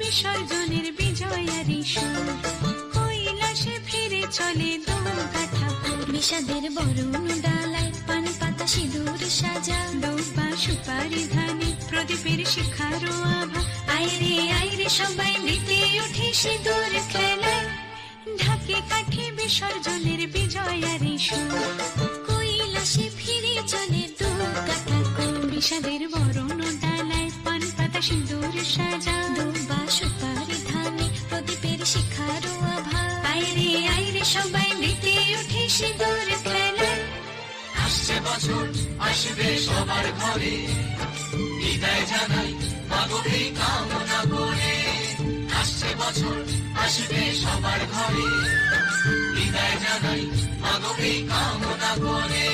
বিসর্জনের বিজয়ারি সুর, কৈলাসে ফিরে চলে দোল কাঠা। বিষাদের বরণ ডালায় পান পাতা সিঁদুর সাজা, দৌবা সুপারি ধানে প্রদীপের শিখারো আভা। আইরে সবাই মেতে উঠে সিঁদুর খেলায়, ঢাকে কাঠে বিসর্জনের বিজয়ারি সুর, কৈলাসে ফিরে চলে দোল কাঠা। বিষাদের বরণ ডালায় পান পাতা সিঁদুর সাজা, দৌবা সুপারি ধানে প্রদীপের শিখারো আভা। আইরে সবাই মেতে উঠে সিঁদুর খেলায়। আসছে বছর আসবে সবার ঘরে, বিদায় জানাই মাগো এই কামনা করে। আসছে বছর আসবে সবার ঘরে, বিদায় জানাই মাগো এই কামনা করে।